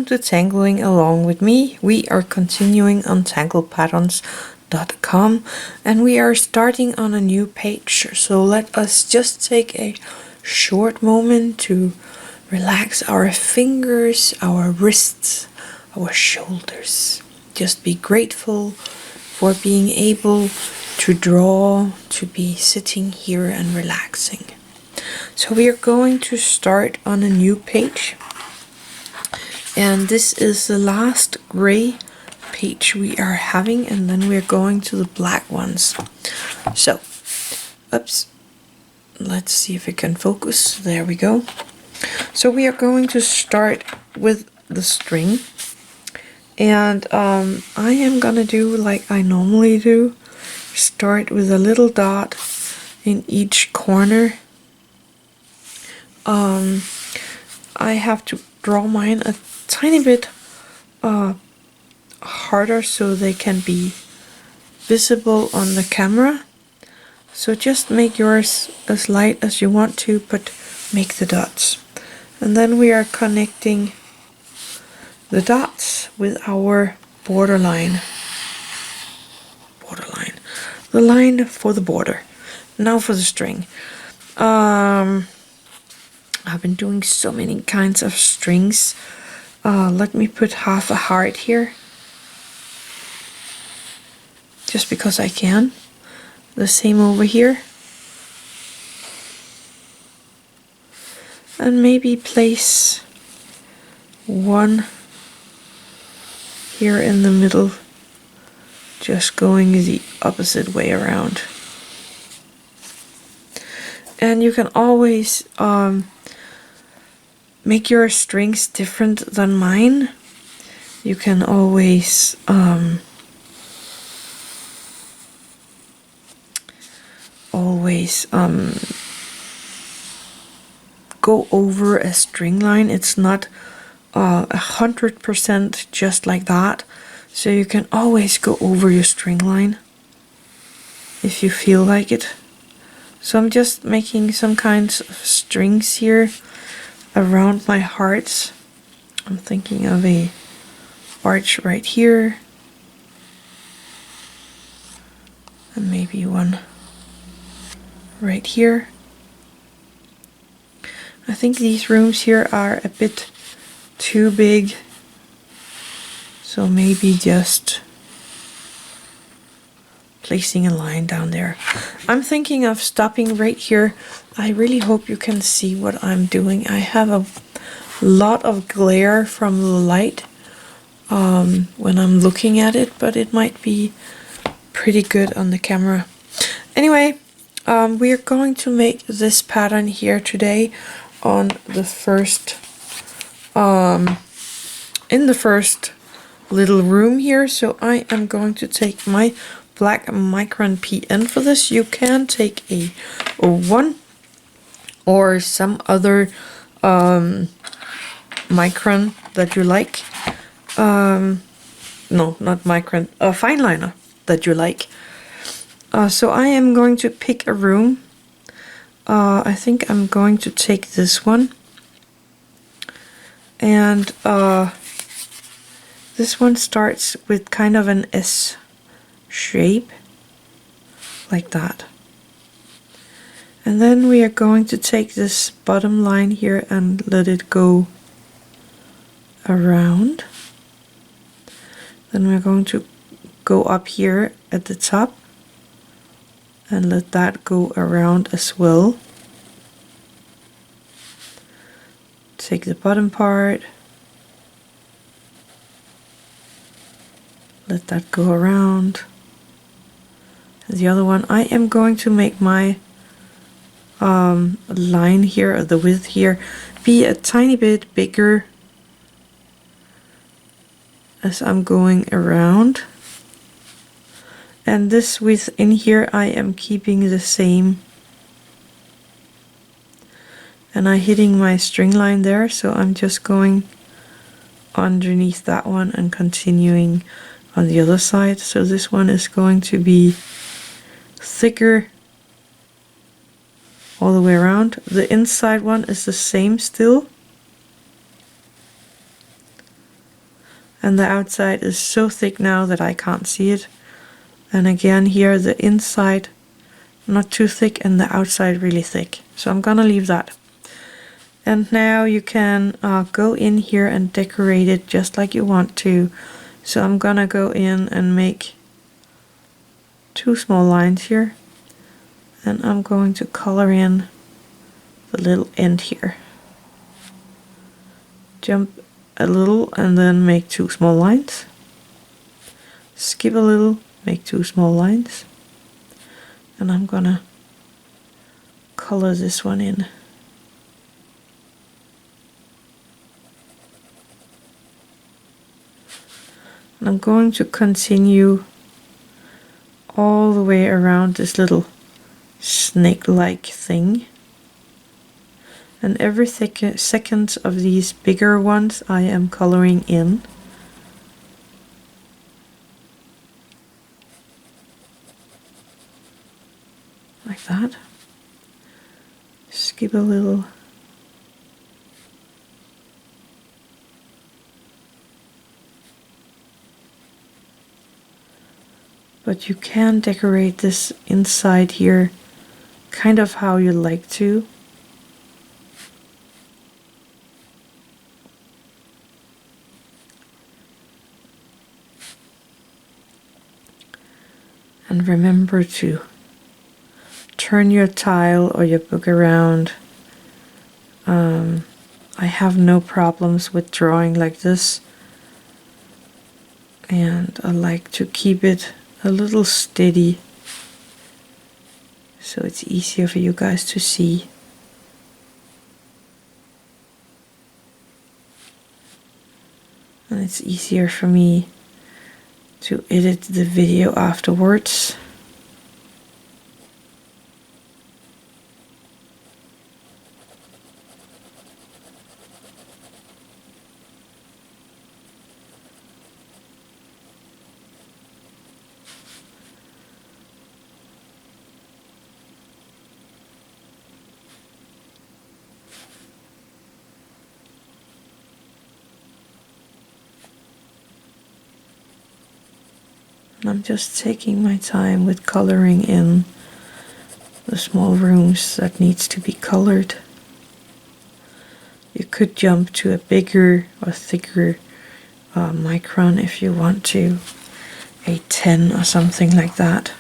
to Tangling Along with me. We are continuing on tanglepatterns.com and we are starting on a new page. So let us just take a short moment to relax our fingers, our wrists, our shoulders. Just be grateful for being able to draw, to be sitting here and relaxing. So we are going to start on a new page. And this is the last gray page we are having, and then we're going to the black ones. So, oops, let's see if it can focus. There we go. So we are going to start with the string. And I am gonna do like I normally do. Start with a little dot in each corner. I have to draw mine a tiny bit harder so they can be visible on the camera. So just make yours as light as you want to, but make the dots. And then we are connecting the dots with our borderline. The line for the border. Now for the string. I've been doing so many kinds of strings. Let me put half a heart here. Just because I can. The same over here. And maybe place one here in the middle. Just going the opposite way around. And you can always make your strings different than mine. You can always go over a string line. It's not 100% just like that. So you can always go over your string line if you feel like it. So I'm just making some kinds of strings here around my hearts. I'm thinking of a arch right here. And maybe one right here. I think these rooms here are a bit too big. So maybe just placing a line down there. I'm thinking of stopping right here. I really hope you can see what I'm doing. I have a lot of glare from the light when I'm looking at it, but it might be pretty good on the camera. Anyway, we are going to make this pattern here today on the first, in the first little room here. So I am going to take my black Micron PN for this. You can take a 01 or some other Micron that you like. No, not Micron, a fine liner that you like. So I am going to pick a room. I think I'm going to take this one. And this one starts with kind of an S shape, like that. And then we are going to take this bottom line here and let it go around. Then we're going to go up here at the top and let that go around as well. Take the bottom part. Let that go around. The other one, I am going to make my line here, or the width here, be a tiny bit bigger as I'm going around. And this width in here, I am keeping the same. And I'm hitting my string line there, so I'm just going underneath that one and continuing on the other side. So this one is going to be thicker all the way around. The inside one is the same still. And the outside is so thick now that I can't see it. And again here the inside not too thick and the outside really thick. So I'm gonna leave that. And now you can go in here and decorate it just like you want to. So I'm gonna go in and make 2 small lines here. And I'm going to color in the little end here. Jump a little and then make 2 small lines. Skip a little, make 2 small lines. And I'm gonna color this one in. And I'm going to continue all the way around this little snake-like thing. And every second of these bigger ones I am coloring in. Like that. Skip a little. But you can decorate this inside here kind of how you like to. And remember to turn your tile or your book around. I have no problems with drawing like this. And I like to keep it a little steady so it's easier for you guys to see. And it's easier for me to edit the video afterwards. I'm just taking my time with coloring in the small rooms that needs to be colored. You could jump to a bigger or thicker micron if you want to, a 10 or something like that.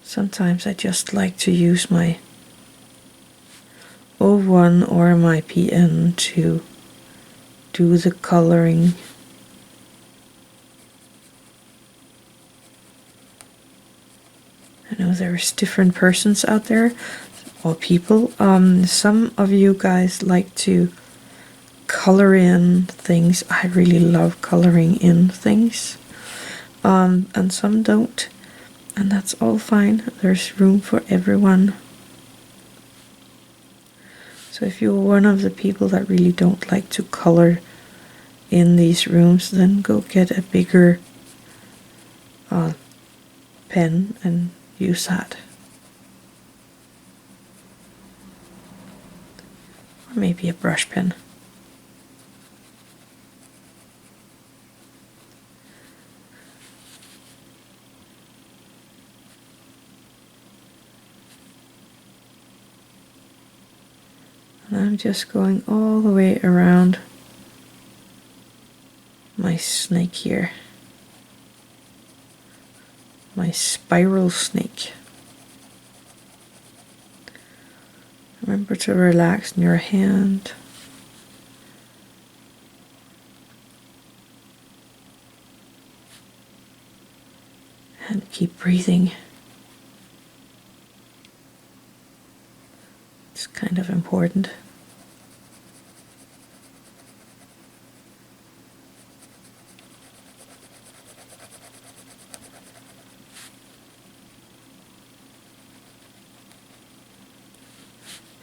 Sometimes I just like to use my 01 or my PN to do the coloring. I know there's different persons out there, or people. Some of you guys like to color in things. I really love coloring in things. And some don't. And that's all fine. There's room for everyone. So if you're one of the people that really don't like to color in these rooms, then go get a bigger pen and use that. Or maybe a brush pen. And I'm just going all the way around my snake here. My spiral snake. Remember to relax in your hand. And keep breathing. It's kind of important.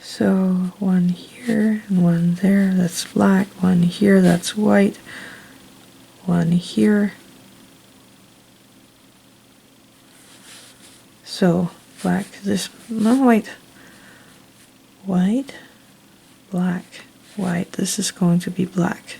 So one here and one there, that's black. One here, that's white. One here. So black, this, no, white, white, black, white. This is going to be black.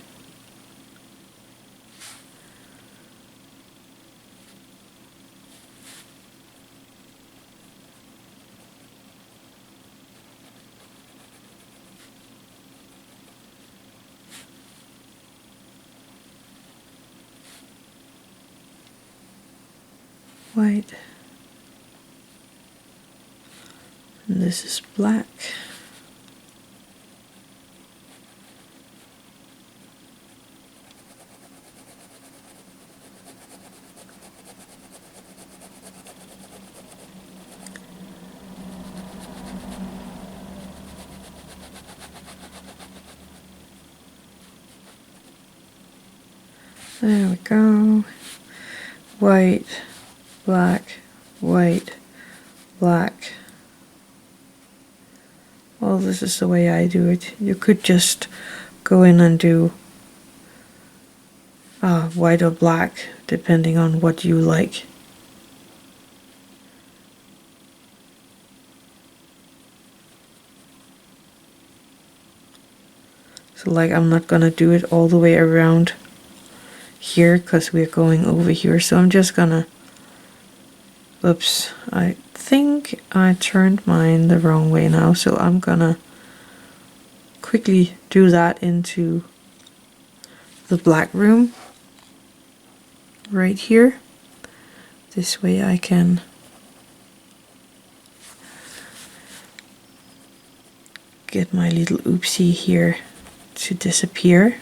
White. And this is black. There we go. White, black, white, black. Well, this is the way I do it. You could just go in and do white or black, depending on what you like. So like, I'm not gonna do it all the way around here because we're going over here, so I'm just gonna, oops, I think I turned mine the wrong way now, so I'm gonna quickly do that into the black room right here. This way I can get my little oopsie here to disappear.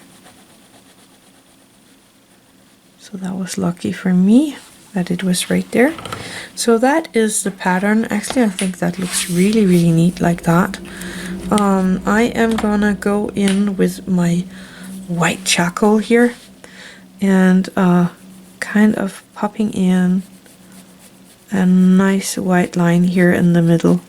So that was lucky for me that it was right there. So that is the pattern. Actually, I think that looks really, really neat like that. I am gonna go in with my white charcoal here and kind of popping in a nice white line here in the middle.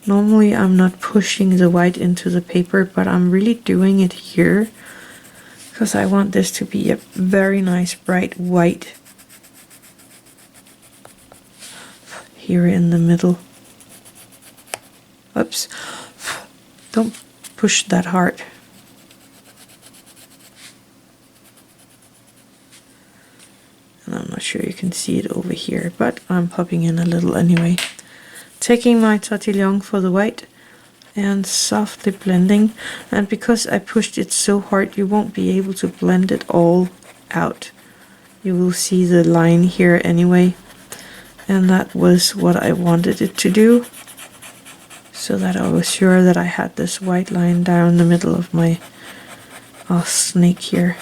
Normally I'm not pushing the white into the paper, but I'm really doing it here because I want this to be a very nice bright white here in the middle. Oops, don't push that hard. And I'm not sure you can see it over here, but I'm popping in a little anyway. Taking my tortillon for the white and softly blending, and because I pushed it so hard you won't be able to blend it all out. You will see the line here anyway, and that was what I wanted it to do, so that I was sure that I had this white line down the middle of my snake here.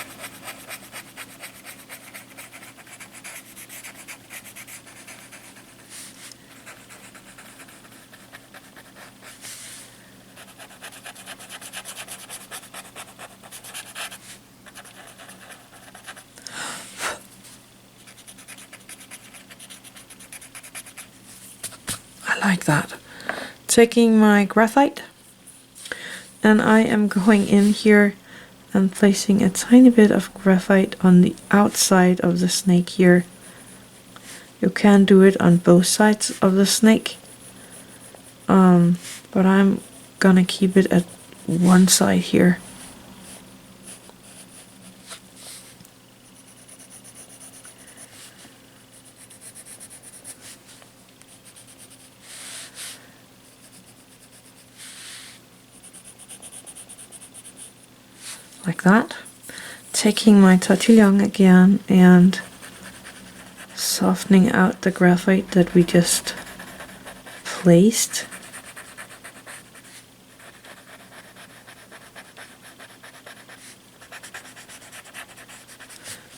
Like that. Taking my graphite, and I am going in here and placing a tiny bit of graphite on the outside of the snake here. You can do it on both sides of the snake, but I'm gonna keep it at one side here. Like that. Taking my tortillon again and softening out the graphite that we just placed.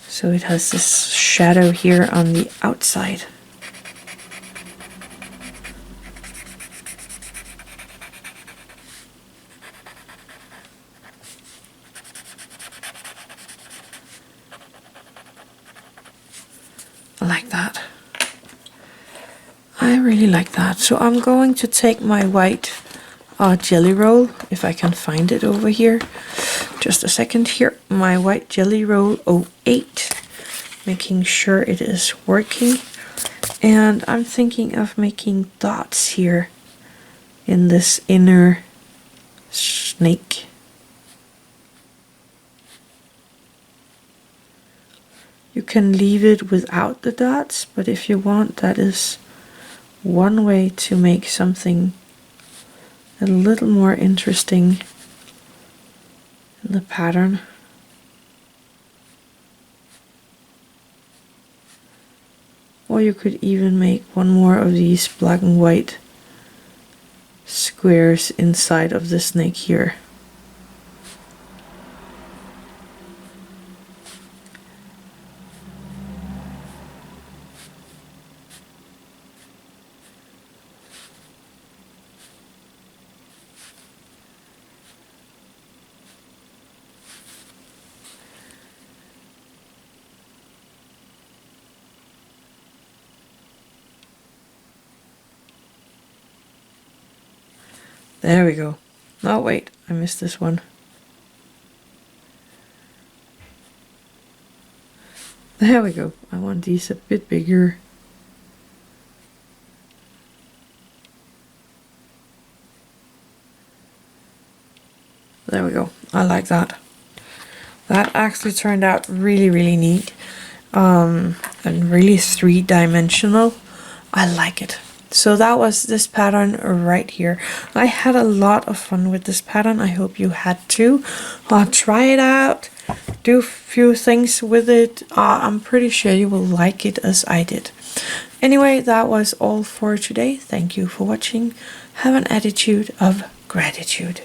So it has this shadow here on the outside. Like that. I really like that. So I'm going to take my white jelly roll, if I can find it over here, just a second here. My white jelly roll 08, making sure it is working. And I'm thinking of making dots here in this inner snake. You can leave it without the dots, but if you want, that is one way to make something a little more interesting in the pattern. Or you could even make one more of these black and white squares inside of the snake here. There we go. Oh wait, I missed this one. There we go. I want these a bit bigger. There we go. I like that. That actually turned out really, really neat. And really three-dimensional. I like it. So that was this pattern right here. I had a lot of fun with this pattern. I hope you had too. Try it out. Do a few things with it. I'm pretty sure you will like it as I did. Anyway, that was all for today. Thank you for watching. Have an attitude of gratitude.